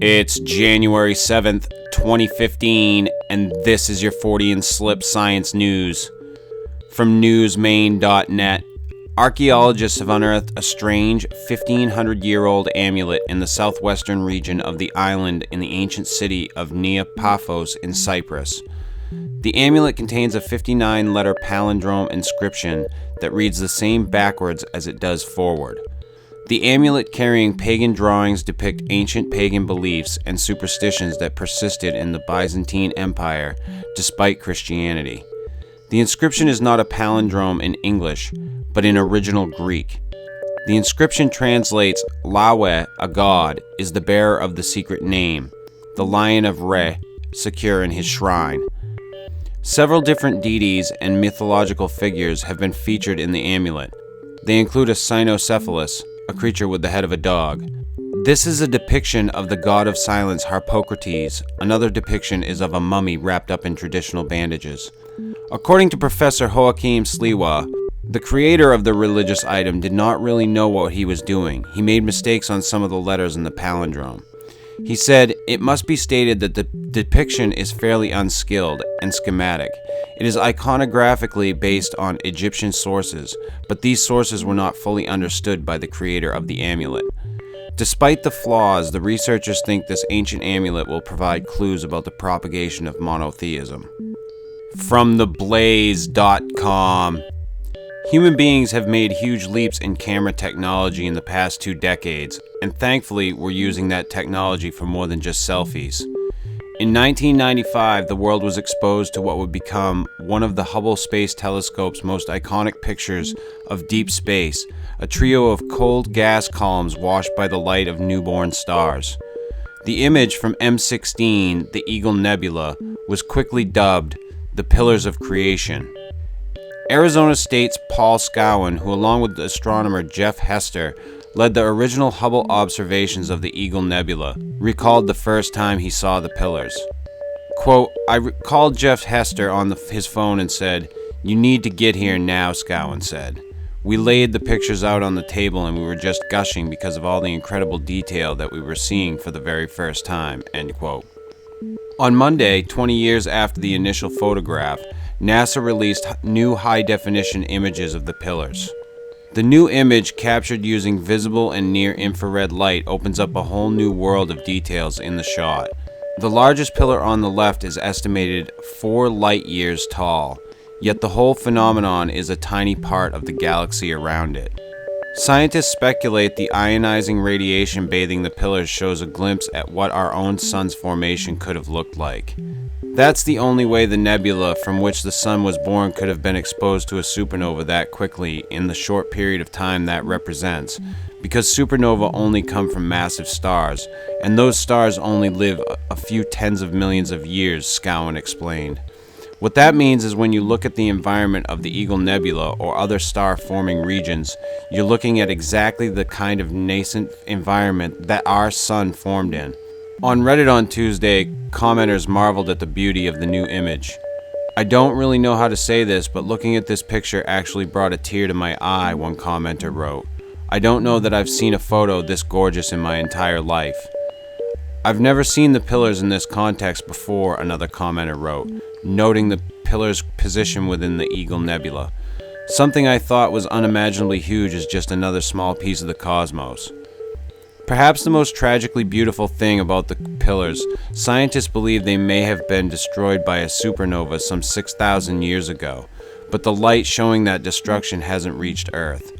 It's January 7th, 2015, and this is your Fortean Slip Science news. From newsmain.net, archaeologists have unearthed a strange 1,500-year-old amulet in the southwestern region of the island in the ancient city of Nea Paphos in Cyprus. The amulet contains a 59-letter palindrome inscription that reads the same backwards as it does forward. The amulet carrying pagan drawings depict ancient pagan beliefs and superstitions that persisted in the Byzantine Empire despite Christianity. The inscription is not a palindrome in English, but in original Greek. The inscription translates, Lawe, a god, is the bearer of the secret name, the Lion of Re, secure in his shrine. Several different deities and mythological figures have been featured in the amulet. They include a cynocephalus, a creature with the head of a dog. This is a depiction of the god of silence Harpocrates. Another depiction is of a mummy wrapped up in traditional bandages. According to Professor Joachim Sliwa, the creator of the religious item did not really know what he was doing. He made mistakes on some of the letters in the palindrome. He said, "It must be stated that the depiction is fairly unskilled and schematic. It is iconographically based on Egyptian sources, but these sources were not fully understood by the creator of the amulet." Despite the flaws, the researchers think this ancient amulet will provide clues about the propagation of monotheism. From theblaze.com. Human beings have made huge leaps in camera technology in the past 2 decades, and thankfully we're using that technology for more than just selfies. In 1995, the world was exposed to what would become one of the Hubble Space Telescope's most iconic pictures of deep space, a trio of cold gas columns washed by the light of newborn stars. The image from M16, the Eagle Nebula, was quickly dubbed the Pillars of Creation. Arizona State's Paul Scowen, who along with the astronomer Jeff Hester, led the original Hubble observations of the Eagle Nebula, recalled the first time he saw the pillars. Quote, "I called Jeff Hester on his phone and said, 'You need to get here now,' Scowen said. We laid the pictures out on the table and we were just gushing because of all the incredible detail that we were seeing for the very first time," end quote. On Monday, 20 years after the initial photograph, NASA released new high-definition images of the pillars. The new image, captured using visible and near-infrared light, opens up a whole new world of details in the shot. The largest pillar on the left is estimated 4 light-years tall, yet the whole phenomenon is a tiny part of the galaxy around it. Scientists speculate the ionizing radiation bathing the pillars shows a glimpse at what our own sun's formation could have looked like. That's the only way the nebula from which the sun was born could have been exposed to a supernova that quickly in the short period of time that represents, because supernova only come from massive stars, and those stars only live a few tens of millions of years, Scowen explained. What that means is when you look at the environment of the Eagle Nebula or other star-forming regions, you're looking at exactly the kind of nascent environment that our sun formed in. On Reddit on Tuesday, commenters marveled at the beauty of the new image. "I don't really know how to say this, but looking at this picture actually brought a tear to my eye," one commenter wrote. "I don't know that I've seen a photo this gorgeous in my entire life." "I've never seen the pillars in this context before," another commenter wrote, noting the pillar's position within the Eagle Nebula. "Something I thought was unimaginably huge is just another small piece of the cosmos." Perhaps the most tragically beautiful thing about the pillars, scientists believe they may have been destroyed by a supernova some 6,000 years ago, but the light showing that destruction hasn't reached Earth.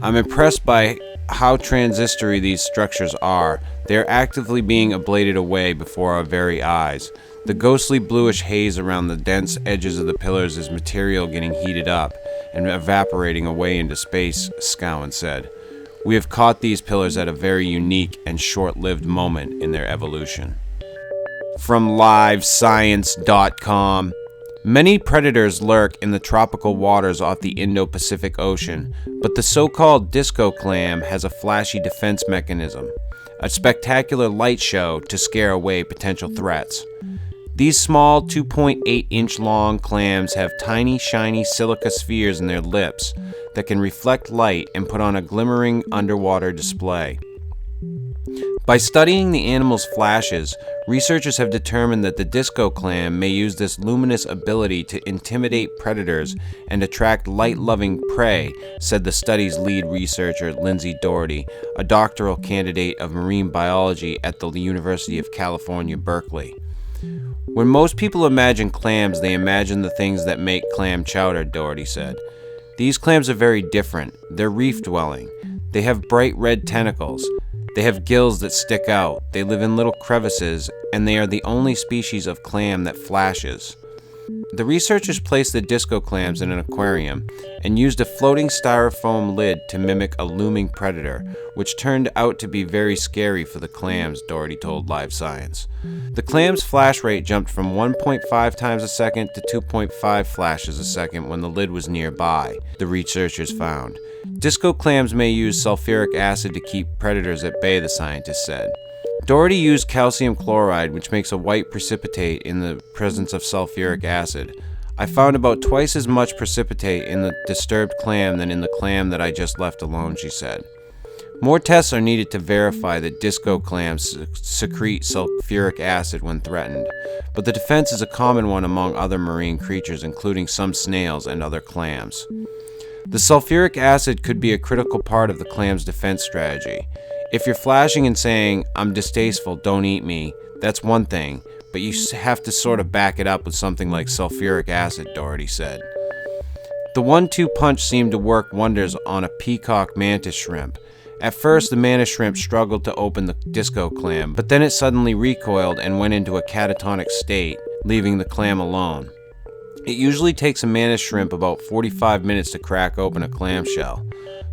"I'm impressed by how transistory these structures are. They are actively being ablated away before our very eyes. The ghostly bluish haze around the dense edges of the pillars is material getting heated up and evaporating away into space," Scowen said. "We have caught these pillars at a very unique and short-lived moment in their evolution." From livescience.com. Many predators lurk in the tropical waters off the Indo-Pacific Ocean, but the so-called disco clam has a flashy defense mechanism, a spectacular light show to scare away potential threats. These small 2.8-inch long clams have tiny, shiny silica spheres in their lips that can reflect light and put on a glimmering underwater display. By studying the animal's flashes, researchers have determined that the disco clam may use this luminous ability to intimidate predators and attract light-loving prey, said the study's lead researcher, Lindsay Doherty, a doctoral candidate of marine biology at the University of California, Berkeley. When most people imagine clams, they imagine the things that make clam chowder, Doherty said. These clams are very different. They're reef-dwelling. They have bright red tentacles. They have gills that stick out, they live in little crevices, and they are the only species of clam that flashes. The researchers placed the disco clams in an aquarium and used a floating styrofoam lid to mimic a looming predator, which turned out to be very scary for the clams, Doherty told Live Science. The clam's flash rate jumped from 1.5 times a second to 2.5 flashes a second when the lid was nearby, the researchers found. Disco clams may use sulfuric acid to keep predators at bay, the scientists said. Doherty used calcium chloride, which makes a white precipitate in the presence of sulfuric acid. I found about twice as much precipitate in the disturbed clam than in the clam that I just left alone, she said. More tests are needed to verify that disco clams secrete sulfuric acid when threatened, but the defense is a common one among other marine creatures, including some snails and other clams. The sulfuric acid could be a critical part of the clam's defense strategy. If you're flashing and saying, "I'm distasteful, don't eat me," that's one thing, but you have to sort of back it up with something like sulfuric acid, Doherty said. The 1-2 punch seemed to work wonders on a peacock mantis shrimp. At first, the mantis shrimp struggled to open the disco clam, but then it suddenly recoiled and went into a catatonic state, leaving the clam alone. It usually takes a mantis shrimp about 45 minutes to crack open a clamshell.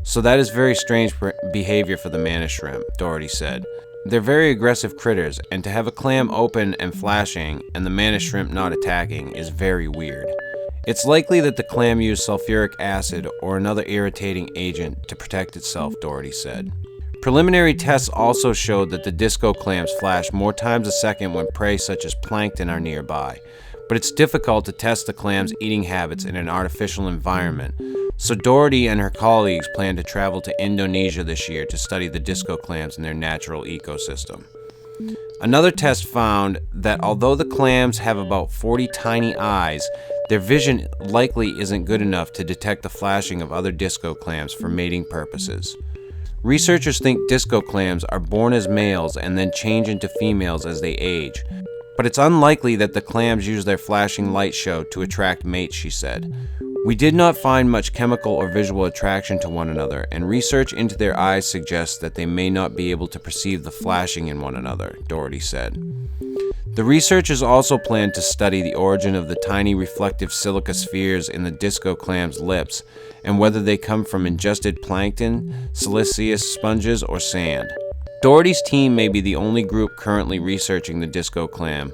So that is very strange behavior for the mantis shrimp, Doherty said. They're very aggressive critters, and to have a clam open and flashing and the mantis shrimp not attacking is very weird. It's likely that the clam used sulfuric acid or another irritating agent to protect itself, Doherty said. Preliminary tests also showed that the disco clams flash more times a second when prey such as plankton are nearby, but it's difficult to test the clam's eating habits in an artificial environment. So Doherty and her colleagues plan to travel to Indonesia this year to study the disco clams in their natural ecosystem. Another test found that although the clams have about 40 tiny eyes, their vision likely isn't good enough to detect the flashing of other disco clams for mating purposes. Researchers think disco clams are born as males and then change into females as they age, but it's unlikely that the clams use their flashing light show to attract mates, she said. We did not find much chemical or visual attraction to one another, and research into their eyes suggests that they may not be able to perceive the flashing in one another, Doherty said. The researchers also plan to study the origin of the tiny reflective silica spheres in the disco clam's lips, and whether they come from ingested plankton, siliceous sponges, or sand. Doherty's team may be the only group currently researching the disco clam,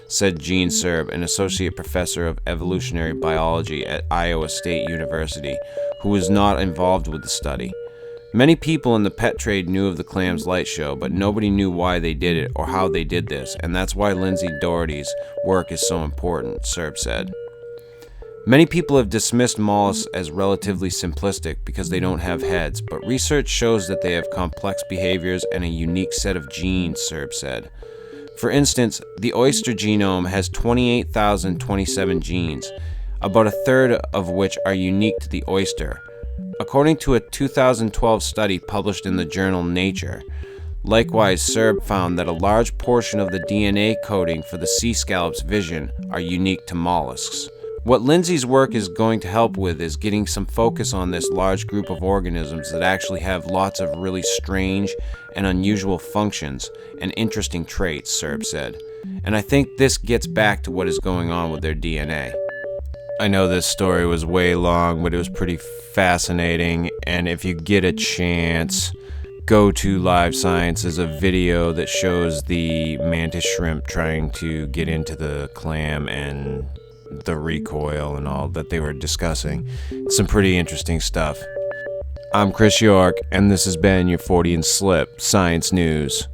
said Gene Serb, an associate professor of evolutionary biology at Iowa State University, who was not involved with the study. Many people in the pet trade knew of the clam's light show, but nobody knew why they did it or how they did this, and that's why Lindsay Doherty's work is so important, Serb said. Many people have dismissed mollusks as relatively simplistic because they don't have heads, but research shows that they have complex behaviors and a unique set of genes, Serb said. For instance, the oyster genome has 28,027 genes, about a third of which are unique to the oyster. According to a 2012 study published in the journal Nature, likewise, Serb found that a large portion of the DNA coding for the sea scallop's vision are unique to mollusks. What Lindsay's work is going to help with is getting some focus on this large group of organisms that actually have lots of really strange and unusual functions and interesting traits, Serb said. And I think this gets back to what is going on with their DNA. I know this story was way long, but it was pretty fascinating, and if you get a chance, go to Live Science. There's a video that shows the mantis shrimp trying to get into the clam and the recoil and all that they were discussing. Some pretty interesting stuff. I'm Chris York, and this has been your Fortean Slip Science News.